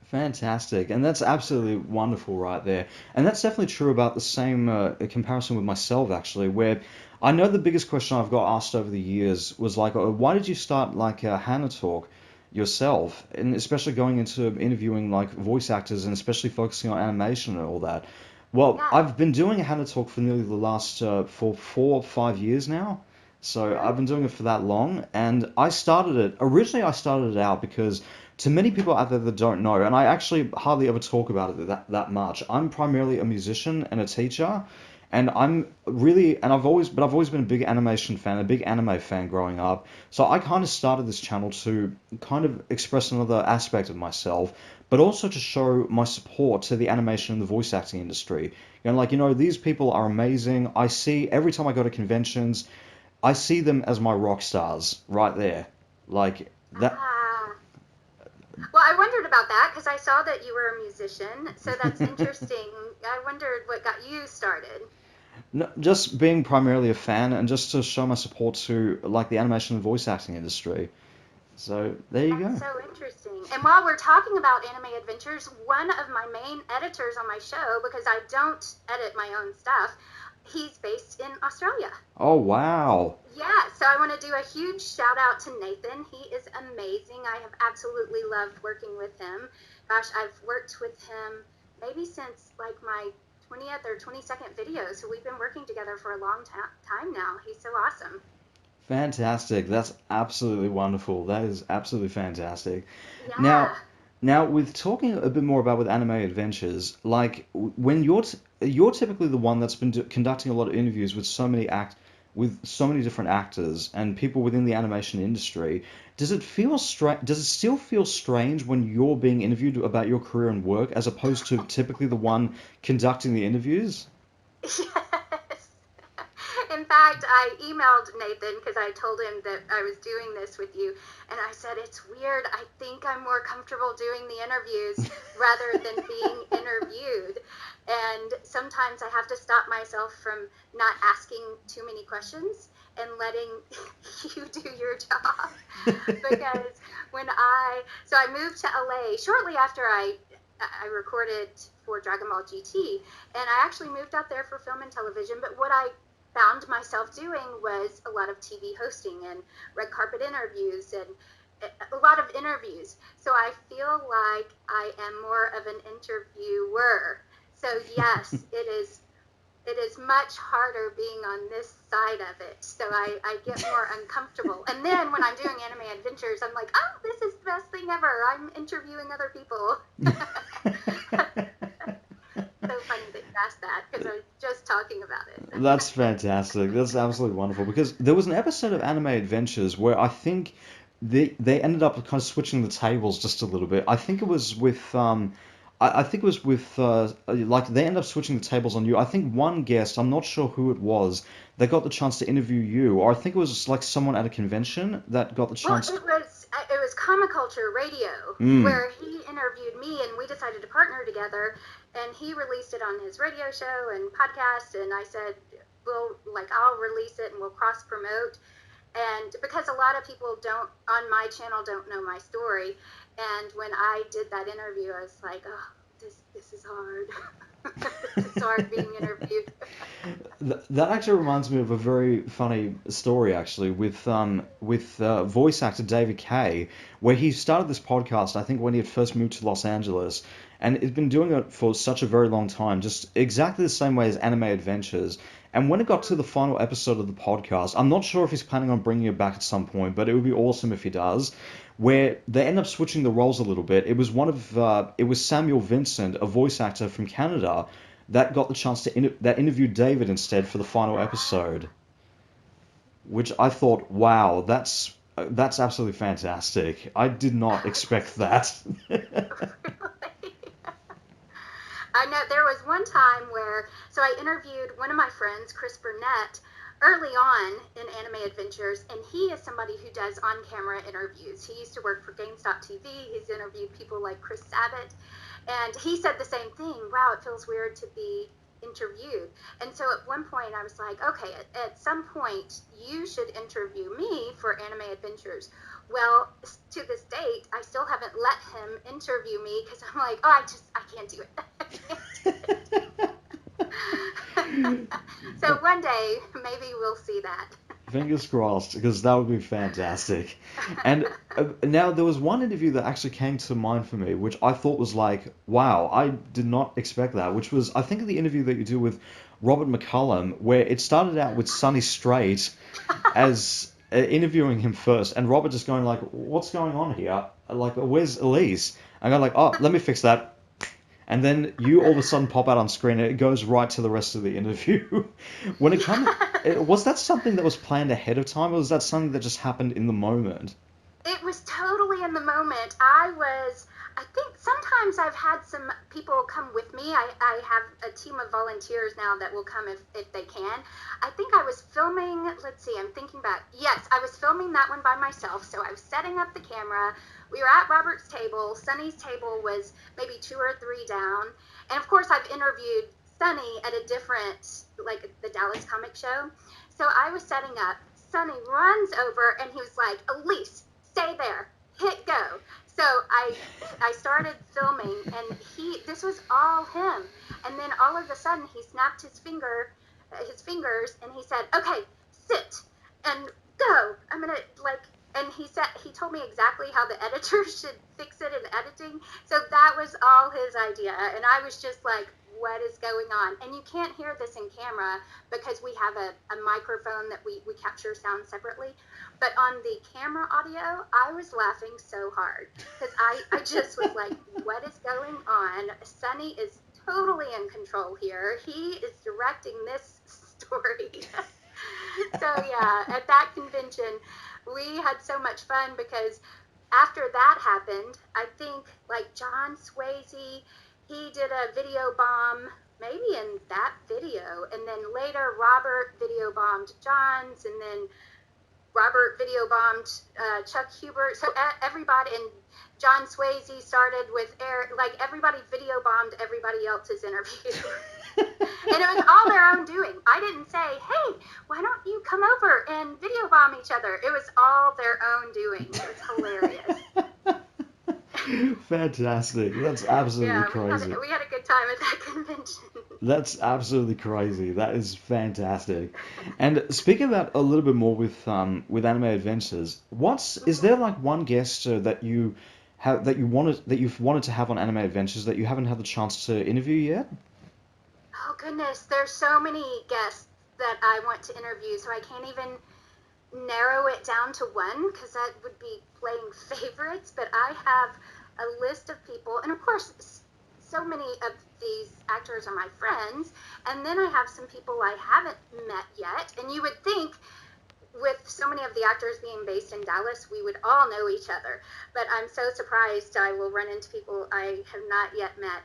Fantastic, and that's absolutely wonderful right there. And that's definitely true about the same comparison with myself, actually, where I know the biggest question I've got asked over the years was like, why did you start like HannaTalk yourself, and especially going into interviewing like voice actors and especially focusing on animation and all that. Well, Yeah. I've been doing HannaTalk for nearly the last for 4 or 5 years now. So I've been doing it for that long, and originally I started it out because to many people out there that don't know, and I actually hardly ever talk about it that much, I'm primarily a musician and a teacher, and I've always been a big animation fan, a big anime fan growing up. So I kind of started this channel to kind of express another aspect of myself, but also to show my support to the animation and the voice acting industry. These people are amazing. I see every time I go to conventions, I see them as my rock stars right there. Like that. Well, I wondered about that because I saw that you were a musician, so that's interesting. I wondered what got you started. No, just being primarily a fan and just to show my support to like the animation and voice acting industry. So there you That's go. so interesting. And while we're talking about anime adventures, one of my main editors on my show, because I don't edit my own stuff, he's based in Australia. Oh wow. Yeah, so I want to do a huge shout out to Nathan. He is amazing. I have absolutely loved working with him. Gosh, I've worked with him maybe since like my 20th or 22nd video. So we've been working together for a long time now. He's so awesome. Fantastic. That's absolutely wonderful. That is absolutely fantastic. Yeah. Now, now with talking a bit more about with anime adventures, like when you're typically the one that's been conducting a lot of interviews with with so many different actors and people within the animation industry. Does it still feel strange when you're being interviewed about your career and work as opposed to typically the one conducting the interviews? Yes. In fact, I emailed Nathan because I told him that I was doing this with you, and I said, it's weird. I think I'm more comfortable doing the interviews rather than being interviewed. And sometimes I have to stop myself from not asking too many questions and letting you do your job. Because so I moved to LA shortly after I recorded for Dragon Ball GT, and I actually moved out there for film and television. But what I found myself doing was a lot of TV hosting and red carpet interviews and a lot of interviews. So I feel like I am more of an interviewer. So yes, it is much harder being on this side of it. So I get more uncomfortable. And then when I'm doing anime adventures, I'm like, oh, this is the best thing ever. I'm interviewing other people. So funny that you asked that because I was just talking about it. That's fantastic. That's absolutely wonderful because there was an episode of Anime Adventures where I think they ended up kind of switching the tables just a little bit. I think it was with I think it was with like they ended up switching the tables on you. I think one guest, I'm not sure who it was, they got the chance to interview you, or I think it was like someone at a convention that got the chance. Well, it was Comiculture Radio where he interviewed me, and we decided to partner together. And he released it on his radio show and podcast, and I said, I'll release it and we'll cross promote. And because a lot of people on my channel don't know my story, and when I did that interview, I was like, oh, this is hard. It's hard being interviewed. That actually reminds me of a very funny story, actually, with voice actor David Kay, where he started this podcast, I think, when he had first moved to Los Angeles, and he's been doing it for such a very long time, just exactly the same way as Anime Adventures. And when it got to the final episode of the podcast, I'm not sure if he's planning on bringing it back at some point, but it would be awesome if he does, where they end up switching the roles a little bit. It was Samuel Vincent, a voice actor from Canada, that got the chance that interviewed David instead for the final episode, which I thought, wow, that's That's absolutely fantastic. I did not expect that. Really? I know there was one time where, so I interviewed one of my friends, Chris Burnett, early on in Anime Adventures, and he is somebody who does on-camera interviews. He used to work for GameStop TV. He's interviewed people like Chris Sabat, and he said the same thing. Wow, it feels weird to be interviewed. And so at one point I was like, okay, at some point you should interview me for Anime Adventures. Well, to this date, I still haven't let him interview me because I'm like, oh, I can't do it. I can't do it. So one day, maybe we'll see that. Fingers crossed, because that would be fantastic. And now there was one interview that actually came to mind for me, which I thought was like, wow, I did not expect that, which was, I think, the interview that you do with Robert McCullum, where it started out with Sonny Strait as interviewing him first, and Robert just going like, what's going on here? Like, where's Elise? And I'm like, oh, let me fix that. And then you all of a sudden pop out on screen, and it goes right to the rest of the interview. When it comes, was that something that was planned ahead of time, or was that something that just happened in the moment? It was totally in the moment. I think sometimes I've had some people come with me. I have a team of volunteers now that will come if they can. I think I was filming, let's see, I'm thinking back. Yes, I was filming that one by myself. So I was setting up the camera. We were at Robert's table. Sunny's table was maybe 2 or 3 down. And of course, I've interviewed Sunny at a different, like the Dallas Comic Show. So I was setting up. Sunny runs over and he was like, Elise, stay there, hit go. So I started filming, and this was all him. And then all of a sudden he snapped his fingers, and he said, okay, sit and go. I'm gonna and he told me exactly how the editor should fix it in editing. So that was all his idea, and I was just like, what is going on? And you can't hear this in camera because we have a microphone that we capture sound separately. But on the camera audio, I was laughing so hard because I just was like, what is going on? Sunny is totally in control here. He is directing this story. So yeah, at that convention, we had so much fun because after that happened, I think like John Swayze, he did a video bomb maybe in that video, and then later Robert video bombed John's, and then Robert video bombed Chuck Hubert. So everybody, and John Swayze started with Eric, like everybody video bombed everybody else's interview. And it was all their own doing. I didn't say, hey, why don't you come over and video bomb each other? It was all their own doing. It was hilarious. Fantastic. That's absolutely crazy. We had a good time at that convention. That's absolutely crazy. That is fantastic. And speaking about a little bit more with Anime Adventures, is there like one guest that you've wanted to have on Anime Adventures that you haven't had the chance to interview yet? Oh goodness, there's so many guests that I want to interview, so I can't even narrow it down to one because that would be playing favorites. But I have a list of people, and of course, so many of these actors are my friends, and then I have some people I haven't met yet. And you would think with so many of the actors being based in Dallas, we would all know each other. But I'm so surprised I will run into people I have not yet met.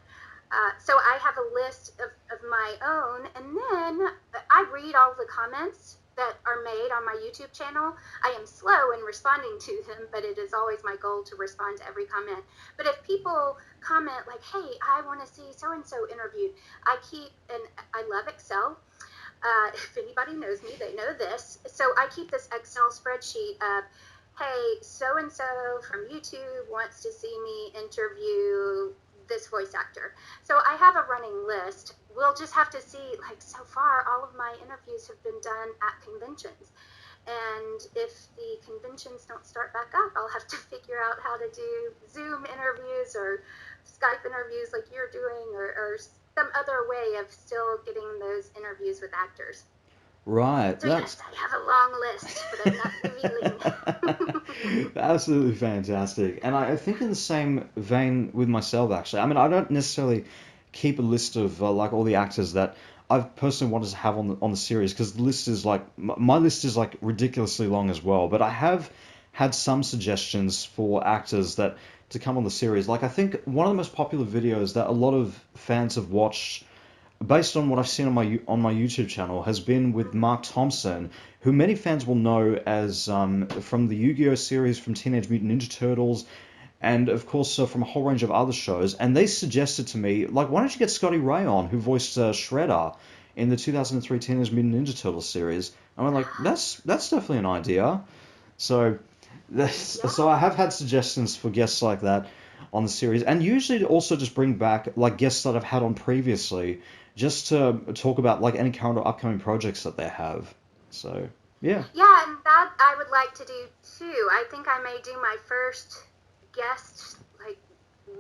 So I have a list of my own, and then I read all the comments that are made on my YouTube channel. I am slow in responding to them, but it is always my goal to respond to every comment. But if people comment like, hey, I want to see so-and-so interviewed, and I love Excel. If anybody knows me, they know this. So I keep this Excel spreadsheet of, hey, so-and-so from YouTube wants to see me interview this voice actor. So I have a running list. We'll just have to see, like so far, all of my interviews have been done at conventions. And if the conventions don't start back up, I'll have to figure out how to do Zoom interviews or Skype interviews like you're doing, or some other way of still getting those interviews with actors. Right. So yes, I have a long list, but I'm not revealing. Absolutely fantastic. And I think in the same vein with myself, actually. I mean, I don't necessarily keep a list of like all the actors that I've personally wanted to have on the series, because the list is like, my list is like ridiculously long as well. But I have had some suggestions for actors that to come on the series. Like I think one of the most popular videos that a lot of fans have watched, based on what I've seen on my YouTube channel, has been with Mark Thompson, who many fans will know as from the Yu-Gi-Oh series, from Teenage Mutant Ninja Turtles, and of course from a whole range of other shows. And they suggested to me, like, why don't you get Scotty Ray on, who voiced Shredder in the 2003 Teenage Mutant Ninja Turtles series? And I'm like, that's definitely an idea. So, so I have had suggestions for guests like that on the series, and usually to also just bring back like guests that I've had on previously, just to talk about like any current or upcoming projects that they have. So, yeah. Yeah, and that I would like to do too. I think I may do my first guest, like,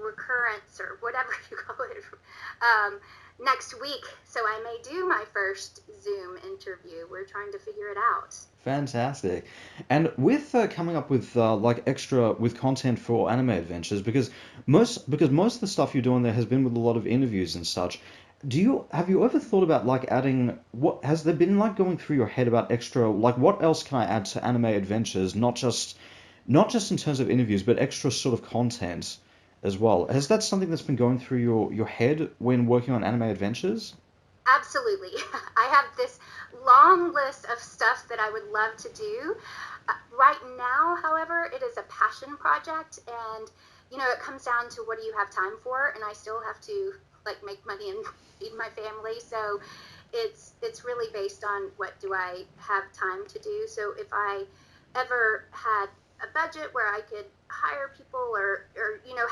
recurrence or whatever you call it, next week. So I may do my first Zoom interview. We're trying to figure it out. Fantastic. And with coming up with like extra with content for anime adventures, because most of the stuff you're doing there has been with a lot of interviews and such. Have you ever thought about like adding, what has there been like going through your head about extra, like what else can I add to anime adventures, not just in terms of interviews, but extra sort of content as well? Has that something that's been going through your head when working on anime adventures? Absolutely. I have this long list of stuff that I would love to do. Right now, however, it is a passion project, and it comes down to what do you have time for, and I still have to like make money and feed my family. So it's really based on what do I have time to do. So if I ever had a budget where I could hire people or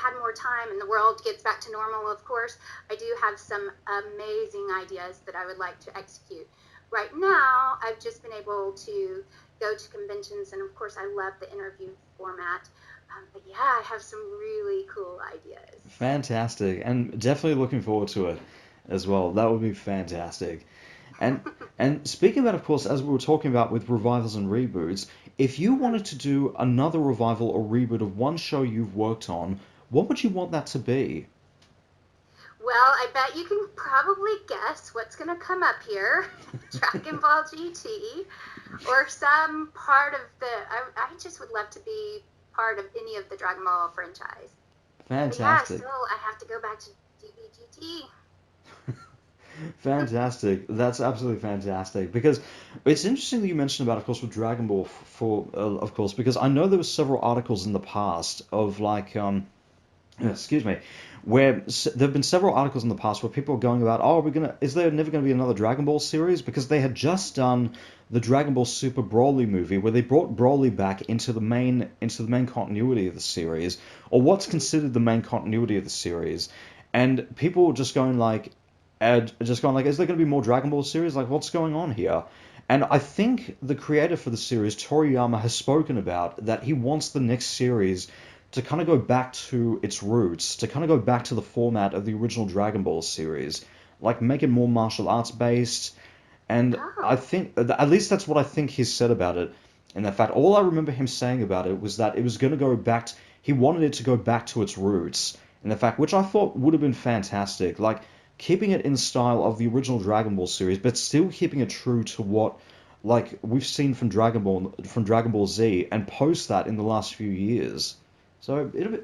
had more time and the world gets back to normal, of course, I do have some amazing ideas that I would like to execute. Right now, I've just been able to go to conventions, and of course, I love the interview format. But yeah, I have some really cool ideas. Fantastic, and definitely looking forward to it as well. That would be fantastic. And and speaking about, of course, as we were talking about with revivals and reboots, if you wanted to do another revival or reboot of one show you've worked on, what would you want that to be? Well, I bet you can probably guess what's going to come up here. Dragon Ball GT, or some part of I just would love to be part of any of the Dragon Ball franchise. But yeah, Fantastic. still, I have to go back to DBGT. Fantastic. That's absolutely fantastic. Because it's interesting that you mentioned about, of course, with Dragon Ball of course, because I know there were several articles in the past of like, excuse me, where there have been several articles in the past where people are going about, oh, is there never going to be another Dragon Ball series? Because they had just done the Dragon Ball Super Broly movie, where they brought Broly back into the main continuity of the series, or what's considered the main continuity of the series, and people were just going like, is there going to be more Dragon Ball series? Like, what's going on here? And I think the creator for the series, Toriyama, has spoken about that he wants the next series to kind of go back to its roots, to kind of go back to the format of the original Dragon Ball series, like make it more martial arts based. And I Oh, think, at least that's what I think he's said about it. And in fact, all I remember him saying about it was that it was going to go back, he wanted it to go back to its roots. And in fact, which I thought would have been fantastic, like keeping it in the style of the original Dragon Ball series, but still keeping it true to what like we've seen from Dragon Ball Z and post that in the last few years. So it'll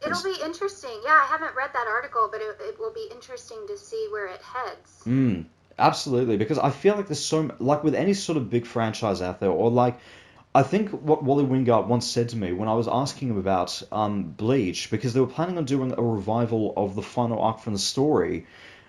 it's be interesting. Yeah, I haven't read that article, but it will be interesting to see where it heads. mm, absolutely, because I feel like there's like with any sort of big franchise out there, or like I think what Wally Wingart once said to me when I was asking him about Bleach, because they were planning on doing a revival of the final arc from the story,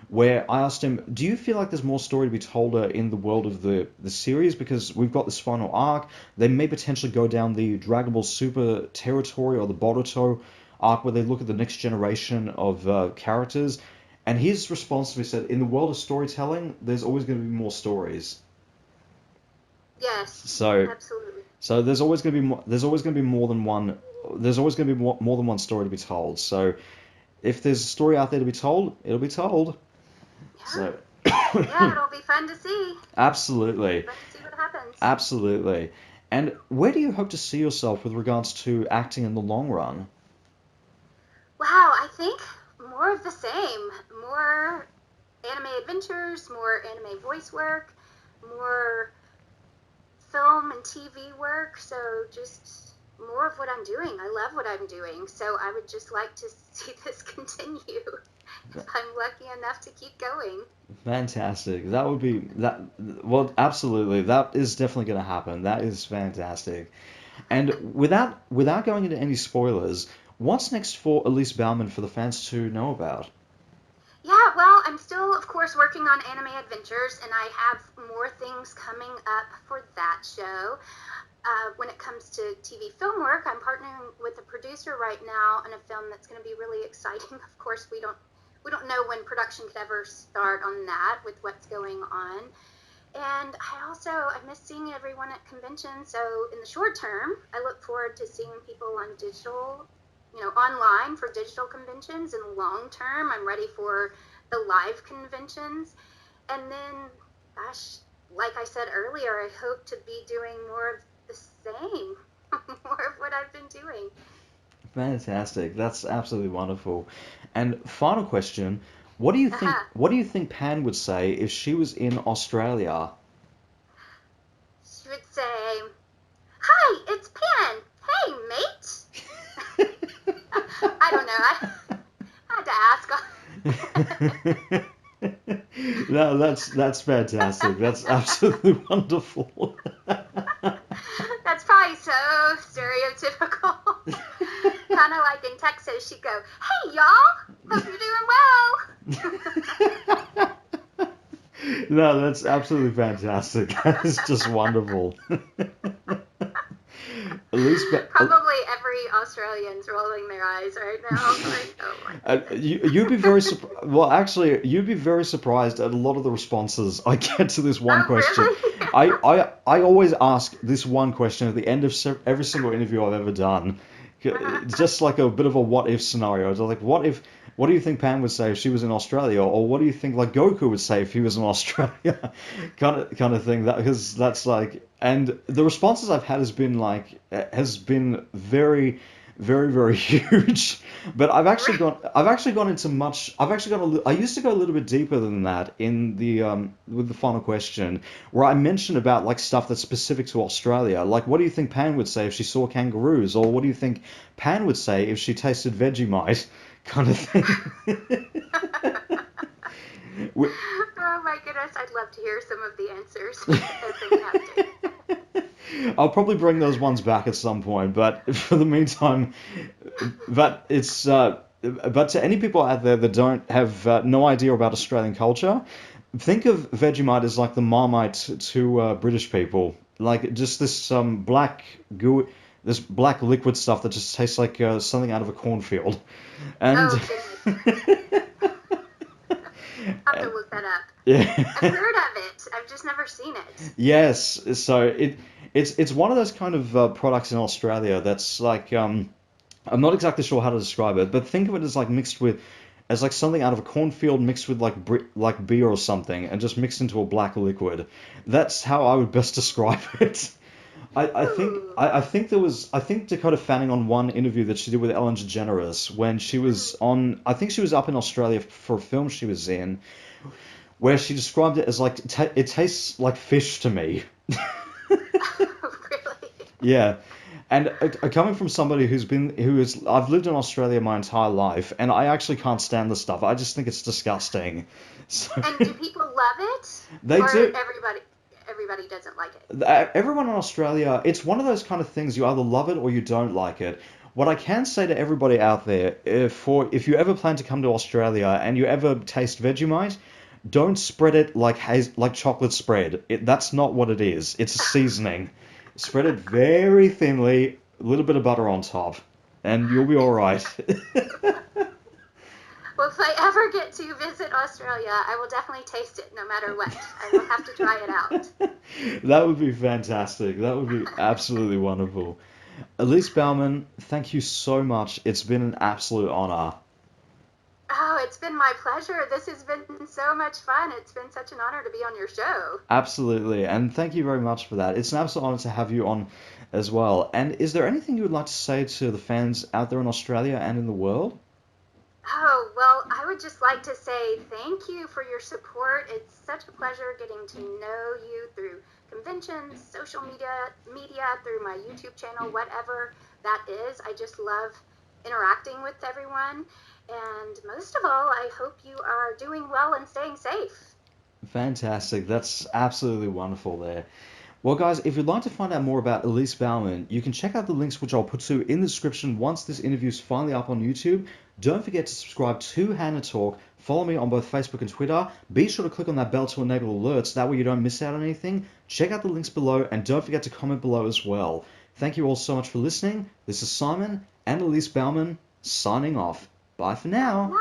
where I asked him, do you feel like there's more story to be told in the world of the series? Because we've got this final arc, they may potentially go down the Dragon Ball Super territory or the Boruto arc where they look at the next generation of characters. And his response to me said, in the world of storytelling, there's always going to be more stories. Yes, So absolutely. so there's always going to be more than one. There's always going to be more than one story to be told. So if there's a story out there to be told, it'll be told. Yeah, So yeah, it'll be fun to see. absolutely, Fun to see what happens. absolutely. And where do you hope to see yourself with regards to acting in the long run? Wow, I think more of the same. More anime adventures, more anime voice work, more film and TV work, so just more of what I'm doing. I love what I'm doing, so I would just like to see this continue. If I'm lucky enough to keep going. Fantastic. That would be that. Well, absolutely. That is definitely going to happen. That is fantastic. And without going into any spoilers, what's next for Elise Baughman for the fans to know about? Yeah, well, I'm still, of course, working on Anime Adventures, and I have more things coming up for that show. When it comes to TV film work, I'm partnering with a producer right now on a film that's going to be really exciting. Of course, we don't know when production could ever start on that with what's going on. And I miss seeing everyone at conventions. So in the short term, I look forward to seeing people on digital, online for digital conventions. In the long term, I'm ready for the live conventions. And then, gosh, like I said earlier, I hope to be doing more of the same, more of what I've been doing. Fantastic. That's absolutely wonderful. And final question, what do you think Uh-huh. what do you think Pan would say if she was in Australia? She would say, "Hi, it's Pan. Hey, mate." I don't know. I had to ask. No, that's fantastic. That's absolutely wonderful. That's probably so stereotypical. Kind of like in Texas, she'd go, "Hey, y'all. Hope you're doing well." No, that's absolutely fantastic. That is just wonderful. At least, Probably every Australian's rolling their eyes right now. Like, oh my goodness. you'd be very well. Actually, you'd be very surprised at a lot of the responses I get to this one Oh, question. really? I always ask this one question at the end of every single interview I've ever done. It's just like a bit of a what if scenario. It's like, what do you think Pam would say if she was in Australia, or what do you think like Goku would say if he was in Australia, kind of thing. That because that's like, and the responses I've had has been very, very, very huge. But I've actually gone into much. I used to go a little bit deeper than that in the with the final question, where I mentioned about like stuff that's specific to Australia. Like, what do you think Pan would say if she saw kangaroos, or what do you think Pan would say if she tasted Vegemite, kind of thing. Oh my goodness, I'd love to hear some of the answers. They're fantastic. I'll probably bring those ones back at some point, but for the meantime, but to any people out there that don't have no idea about Australian culture, think of Vegemite as like the Marmite to British people, like just this black goo, this black liquid stuff that just tastes like something out of a cornfield, and Oh goodness. I'll have to look that up. yeah. I've heard of it. I've just never seen it. Yes, so it's one of those kind of products in Australia that's like I'm not exactly sure how to describe it, but think of it as like mixed with as like something out of a cornfield mixed with like like beer or something and just mixed into a black liquid. That's how I would best describe it. Ooh. I think there was I think Dakota Fanning on one interview that she did with Ellen DeGeneres when she was on I think she was up in Australia for a film she was in where she described it as like it tastes like fish to me. Really? Yeah. And coming from somebody I've lived in Australia my entire life, and I actually can't stand the stuff. I just think it's disgusting. So And do people love it? they Or do. everybody doesn't like it? Everyone in Australia, it's one of those kind of things you either love it or you don't like it. What I can say to everybody out there, if you ever plan to come to Australia and you ever taste Vegemite, don't spread it like chocolate spread. That's not what it is. It's a seasoning. Spread it very thinly, a little bit of butter on top, and you'll be all right. Well, if I ever get to visit Australia, I will definitely taste it no matter what. I will have to try it out. That would be fantastic. That would be absolutely wonderful. Elise Baughman, thank you so much. It's been an absolute honor. Oh, it's been my pleasure. This has been so much fun. It's been such an honor to be on your show. Absolutely, and thank you very much for that. It's an absolute honor to have you on as well. And is there anything you would like to say to the fans out there in Australia and in the world? Oh, well, I would just like to say thank you for your support. It's such a pleasure getting to know you through conventions, social media, through my YouTube channel, whatever that is. I just love interacting with everyone. And most of all, I hope you are doing well and staying safe. Fantastic. That's absolutely wonderful there. Well, guys, if you'd like to find out more about Elise Baughman, you can check out the links which I'll put to in the description once this interview is finally up on YouTube. Don't forget to subscribe to HannaTalk. Follow me on both Facebook and Twitter. Be sure to click on that bell to enable alerts. That way you don't miss out on anything. Check out the links below and don't forget to comment below as well. Thank you all so much for listening. This is Simon and Elise Baughman signing off. Bye for now.